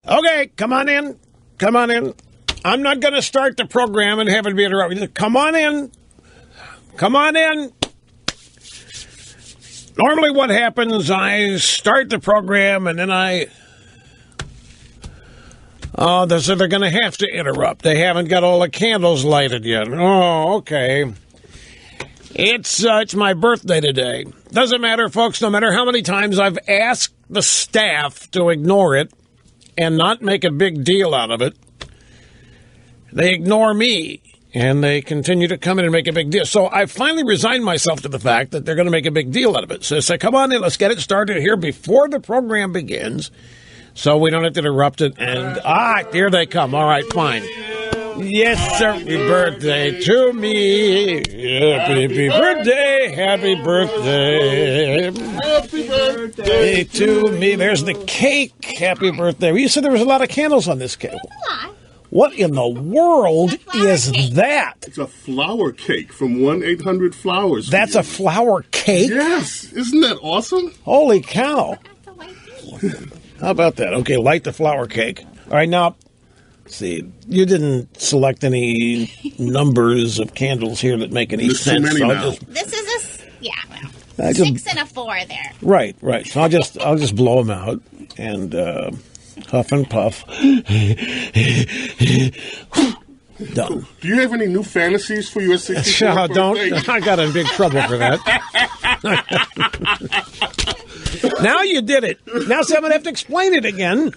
Okay, come on in. Come on in. I'm not going to start the program and have it be interrupted. Come on in. Come on in. Normally what happens, I start the program and then so they're going to have to interrupt. They haven't got all the candles lighted yet. Oh, okay. It's my birthday today. Doesn't matter, folks, no matter how many times I've asked the staff to ignore it and not make a big deal out of it, they ignore me, and they continue to come in and make a big deal. So I finally resigned myself to the fact that they're going to make a big deal out of it. So I say, come on in, let's get it started here before the program begins, so we don't have to interrupt it. And, here they come. All right, fine. Yes, sir. Happy birthday to me. Happy birthday. Happy birthday. Happy birthday to me. There's the cake. Happy birthday. You said there was a lot of candles on this cake. What in the world is that? It's a flower cake from 1-800-Flowers. That's a flower cake? Yes. Isn't that awesome? Holy cow. How about that? Okay, light the flower cake. All right, now, see, you didn't select any numbers of candles here that make any sense. Too many now. This is a 6 and a 4 there. Right. So I'll just blow them out and huff and puff. Done. Do you have any new fantasies for your 64th Don't. birthday? I got in big trouble for that. Now you did it. Now see, I'm going to have to explain it again.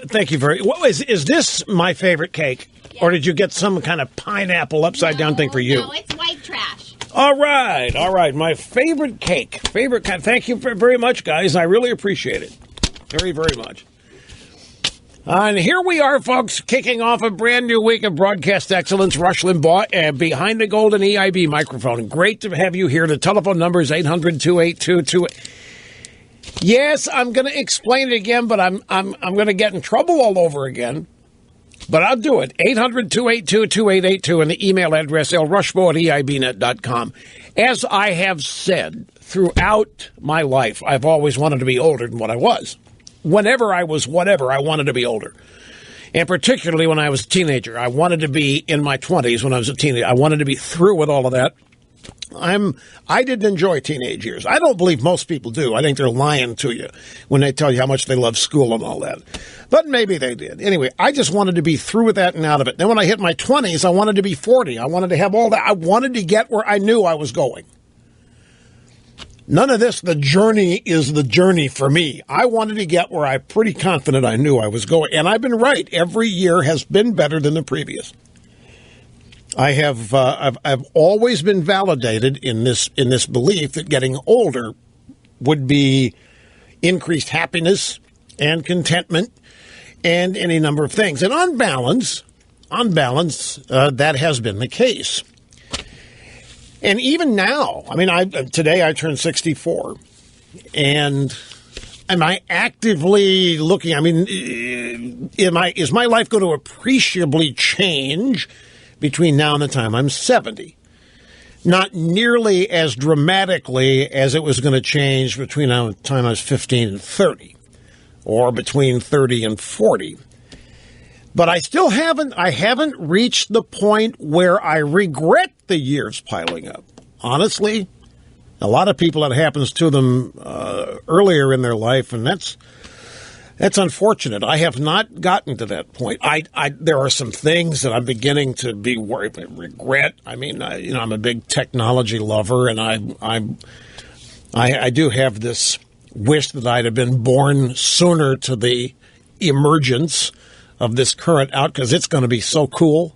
Thank you very much. Is this my favorite cake? Yeah. Or did you get some kind of pineapple upside-down thing for you? No, it's white trash. All right. My favorite cake. Favorite kind. Thank you very much, guys. I really appreciate it. Very, very much. And here we are, folks, kicking off a brand new week of broadcast excellence. Rush Limbaugh behind the golden EIB microphone. Great to have you here. The telephone number is 800-282-28. Yes, I'm going to explain it again, but I'm going to get in trouble all over again. But I'll do it. 800-282-2882 and the email address lrushbo@eibnet.com. As I have said throughout my life, I've always wanted to be older than what I was. Whenever I was whatever, I wanted to be older. And particularly when I was a teenager. I wanted to be in my 20s when I was a teenager. I wanted to be through with all of that. I didn't enjoy teenage years. I don't believe most people do. I think they're lying to you when they tell you how much they love school and all that. But maybe they did. Anyway, I just wanted to be through with that and out of it. Then when I hit my 20s, I wanted to be 40. I wanted to have all that. I wanted to get where I knew I was going. None of this, the journey is the journey for me. I wanted to get where I'm pretty confident I knew I was going. And I've been right. Every year has been better than the previous. I've always been validated in this belief that getting older would be increased happiness and contentment and any number of things. And on balance, that has been the case. And even now, today I turned 64, and am I actively looking? Is my life going to appreciably change between now and the time I'm 70? Not nearly as dramatically as it was going to change between the time I was 15 and 30, or between 30 and 40. But I haven't reached the point where I regret the years piling up. Honestly, a lot of people, that happens to them earlier in their life, and that's unfortunate. I have not gotten to that point. There are some things that I'm beginning to be worried, regret. I'm a big technology lover, and I do have this wish that I'd have been born sooner to the emergence of this current out, because it's going to be so cool.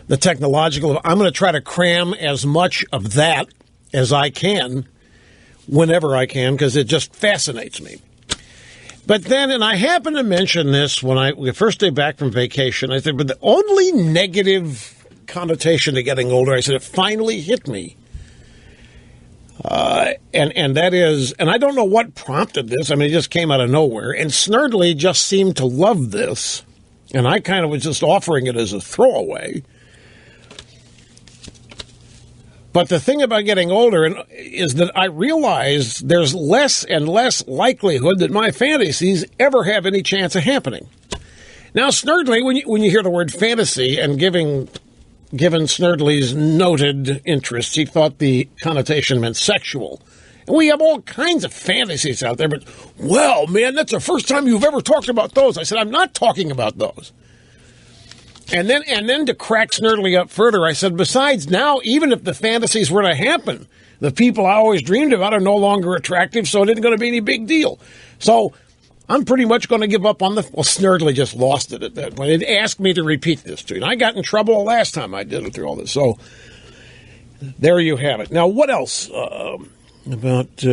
The technological, I'm going to try to cram as much of that as I can whenever I can, because it just fascinates me. But then, and I happened to mention this the first day back from vacation, I said, but the only negative connotation to getting older, I said, it finally hit me. And that is, and I don't know what prompted this. It just came out of nowhere. And Snurdly just seemed to love this. And I kind of was just offering it as a throwaway. But the thing about getting older is that I realize there's less and less likelihood that my fantasies ever have any chance of happening. Now, Snerdley, when you hear the word fantasy, and given Snerdley's noted interests, he thought the connotation meant sexual. And we have all kinds of fantasies out there, but, well, man, that's the first time you've ever talked about those. I said, I'm not talking about those. And then to crack Snerdley up further, I said, besides, now, even if the fantasies were to happen, the people I always dreamed about are no longer attractive, so it isn't going to be any big deal. So I'm pretty much going to give up on the... Well, Snerdley just lost it at that point. It asked me to repeat this to you, and I got in trouble last time I did it through all this. So there you have it. Now, what else about...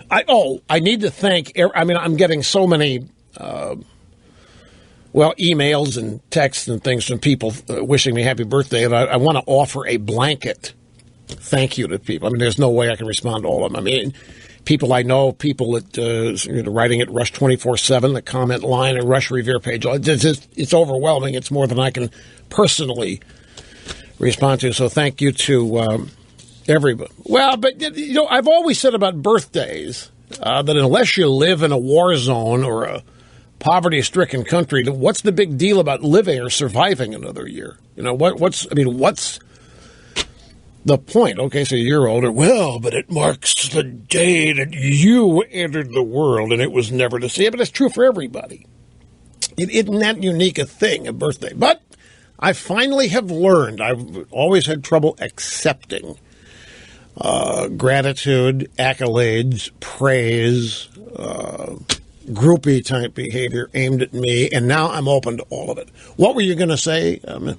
I need to thank... I'm getting so many... emails and texts and things from people wishing me happy birthday, and I want to offer a blanket thank you to people. I mean, there's no way I can respond to all of them. I mean, people I know, people that writing at Rush 24/7, the comment line, and Rush Revere page. It's overwhelming. It's more than I can personally respond to. So thank you to everybody. Well, but I've always said about birthdays that unless you live in a war zone or a poverty-stricken country, what's the big deal about living or surviving another year? What's the point? Okay, so you're older. Well, but it marks the day that you entered the world, and it was never to see it. But it's true for everybody. It isn't that unique a thing, a birthday. But I finally have learned. I've always had trouble accepting gratitude, accolades, praise, groupie-type behavior aimed at me, and now I'm open to all of it. What were you going to say? I'm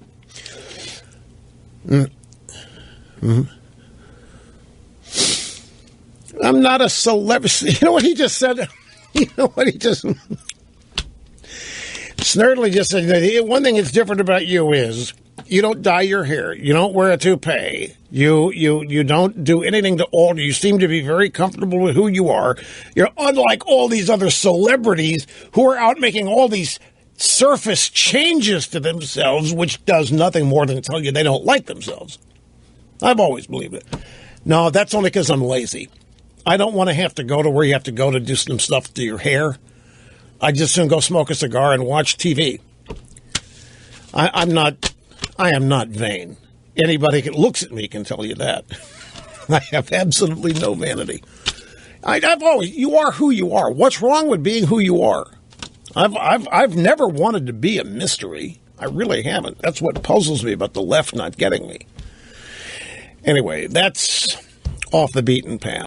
not a celebrity. You know what he just said? Snerdley just said, one thing that's different about you is you don't dye your hair. You don't wear a toupee. You don't do anything to alter. You seem to be very comfortable with who you are. You're unlike all these other celebrities who are out making all these surface changes to themselves, which does nothing more than tell you they don't like themselves. I've always believed it. No, that's only because I'm lazy. I don't want to have to go to where you have to go to do some stuff to your hair. I just soon go smoke a cigar and watch TV. I am not vain. Anybody that looks at me can tell you that. I have absolutely no vanity. You are who you are. What's wrong with being who you are? I've never wanted to be a mystery. I really haven't. That's what puzzles me about the left not getting me. Anyway, that's off the beaten path.